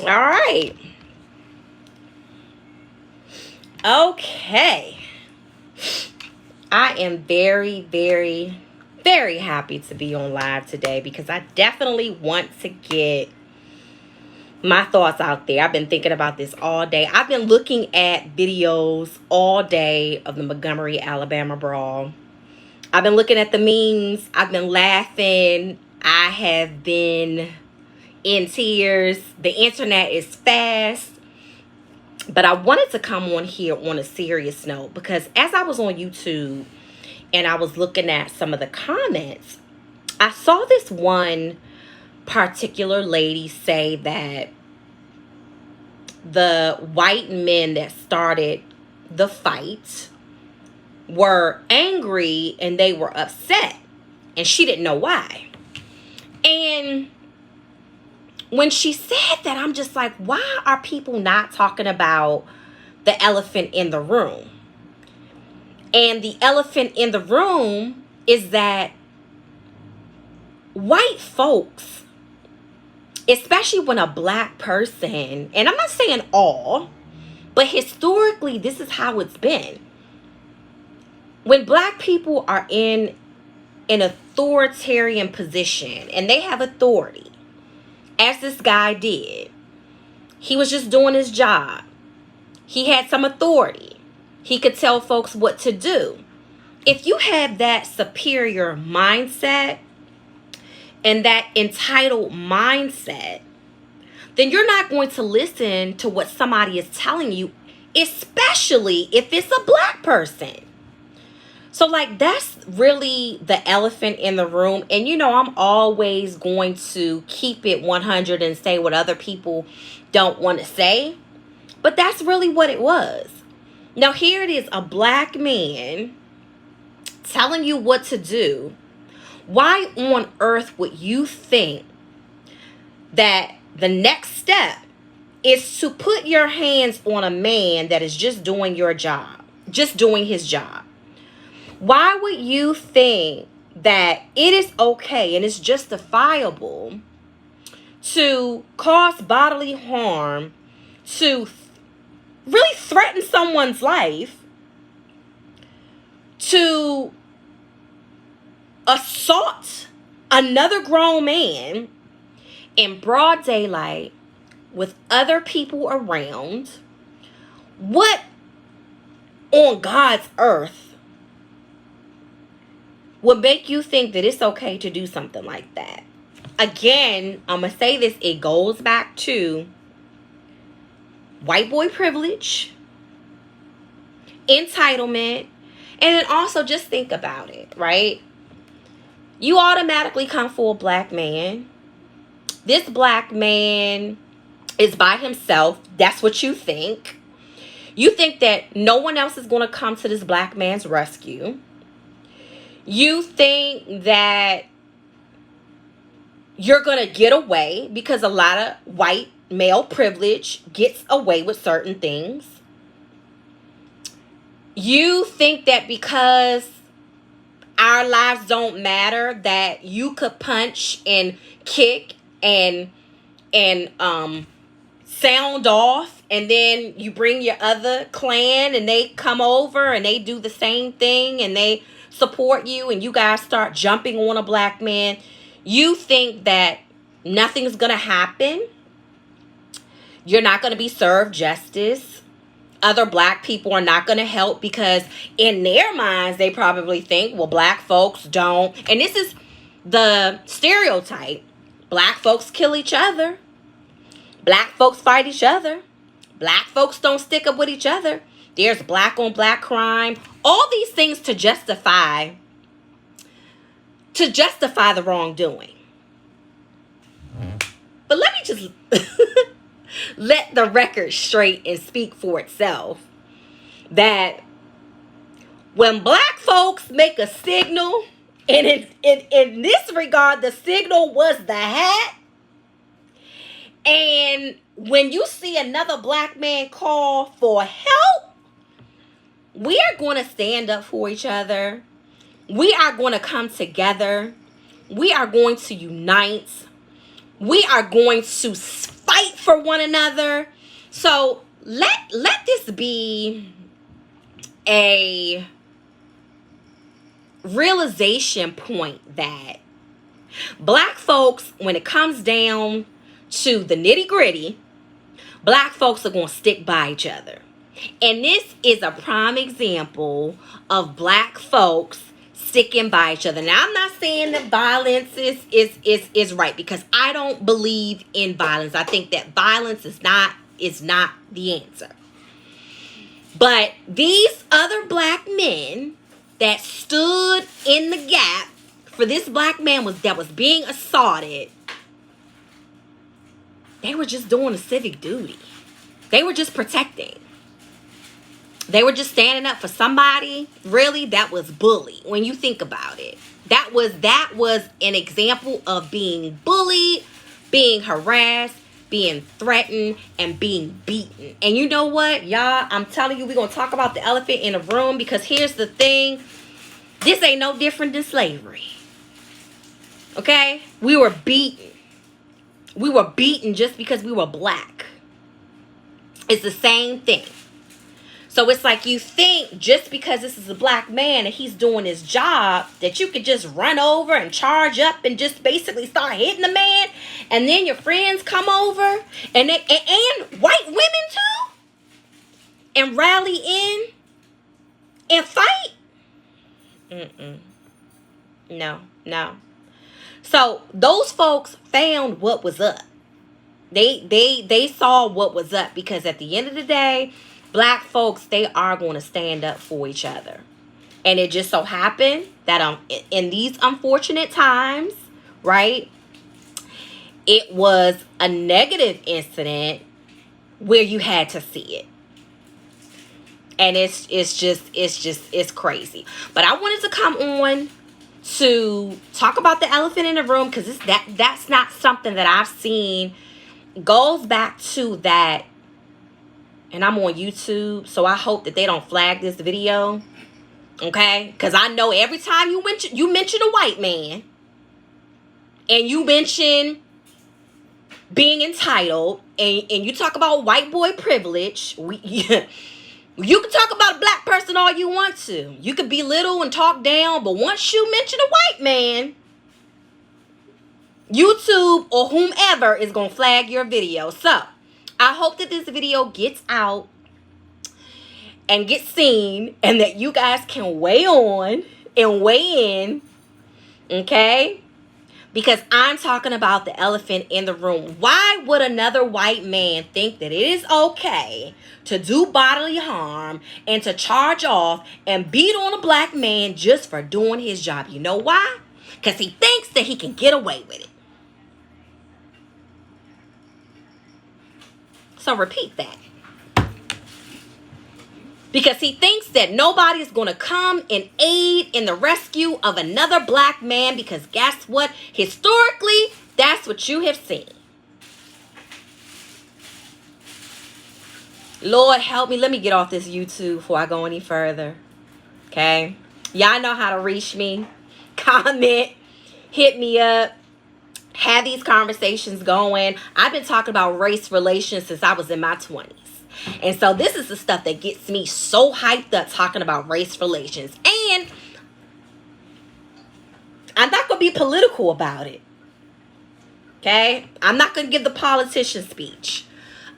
All right. Okay. I am very, very, very happy to be on live today because I definitely want to get my thoughts out there. I've been thinking about this all day. I've been looking at videos all day of the Montgomery Alabama Brawl. I've been looking at the memes. I've been laughing. I have been in tears. The internet is fast. But I wanted to come on here on a serious note because as I was on YouTube and I was looking at some of the comments, I saw this one particular lady say that the white men that started the fight were angry and they were upset and she didn't know why. And when she said that, I'm just like, why are people not talking about the elephant in the room? And the elephant in the room is that white folks, especially when a black person, and I'm not saying all, but historically, this is how it's been. When black people are in an authoritarian position and they have authority, as this guy did, he was just doing his job. He had some authority. He could tell folks what to do. If you have that superior mindset and that entitled mindset, then you're not going to listen to what somebody is telling you, especially if it's a black person. So, like, that's really the elephant in the room. And, you know, I'm always going to keep it 100 and say what other people don't want to say. But that's really what it was. Now, here it is, a black man telling you what to do. Why on earth would you think that the next step is to put your hands on a man that is just doing your job, just doing his job? Why would you think that it is okay and it's justifiable to cause bodily harm, to really threaten someone's life, to assault another grown man in broad daylight with other people around? What on God's earth would make you think that it's okay to do something like that? Again, I'm going to say this. It goes back to white boy privilege, entitlement, and then also just think about it, right? You automatically come for a black man. This black man is by himself. That's what you think. You think that no one else is going to come to this black man's rescue. You think that you're going to get away because a lot of white male privilege gets away with certain things. You think that because our lives don't matter, that you could punch and kick and sound off, and then you bring your other clan and they come over and they do the same thing and they support you and you guys start jumping on a black man. You think that nothing's going to happen. You're not going to be served justice. Other black people are not going to help because in their minds, they probably think, well, black folks don't. And this is the stereotype. Black folks kill each other. Black folks fight each other. Black folks don't stick up with each other. There's black on black crime. All these things to justify the wrongdoing. But let me just let the record straight and speak for itself. That when black folks make a signal, and in this regard, the signal was the hat. And when you see another black man call for help, we are going to stand up for each other. We are going to come together. We are going to unite. We are going to fight fight for one another. So let this be a realization point that black folks, when it comes down to the nitty gritty, black folks are going to stick by each other. And this is a prime example of black folks sticking by each other. Now, I'm not saying that violence is right, because I don't believe in violence. I think that violence is not the answer. But these other black men that stood in the gap for this black man that was being assaulted, they were just doing a civic duty. They were just protecting. They were just standing up for somebody, really, that was bullied. When you think about it, that was an example of being bullied, being harassed, being threatened, and being beaten. And you know what, y'all? I'm telling you, we're going to talk about the elephant in the room, because here's the thing. This ain't no different than slavery. Okay? We were beaten. We were beaten just because we were black. It's the same thing. So it's like, you think just because this is a black man and he's doing his job, that you could just run over and charge up and just basically start hitting the man, and then your friends come over and white women too, and rally in and fight. No. So those folks found what was up. They saw what was up, because at the end of the day, black folks, they are going to stand up for each other. And it just so happened that in these unfortunate times, right, it was a negative incident where you had to see it. And it's crazy. But I wanted to come on to talk about the elephant in the room, because that's not something that I've seen. Goes back to that. And I'm on YouTube, so I hope that they don't flag this video. Okay? Because I know every time you mention a white man, and you mention being entitled, and you talk about white boy privilege, you can talk about a black person all you want to. You could belittle and talk down, but once you mention a white man, YouTube or whomever is going to flag your video. So, I hope that this video gets out and gets seen, and that you guys can weigh on and weigh in, okay? Because I'm talking about the elephant in the room. Why would another white man think that it is okay to do bodily harm and to charge off and beat on a black man just for doing his job? You know why? Because he thinks that he can get away with it. So repeat that. Because he thinks that nobody is going to come and aid in the rescue of another black man, because guess what? Historically, that's what you have seen. Lord help me. Let me get off this YouTube before I go any further. Okay? Y'all know how to reach me. Comment. Hit me up. Have these conversations going. I've been talking about race relations since I was in my 20s. And so this is the stuff that gets me so hyped up, talking about race relations. And I'm not going to be political about it. Okay? I'm not going to give the politician speech.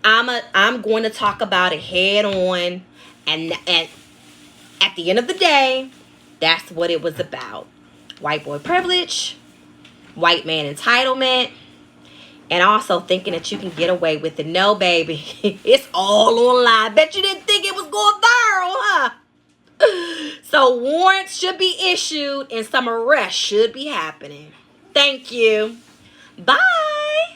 I'm going to talk about it head on. And at the end of the day, that's what it was about. White boy privilege. White man entitlement. And also thinking that you can get away with it. No, baby. It's all online. Bet you didn't think it was going viral, huh? So warrants should be issued and some arrests should be happening. Thank you. Bye.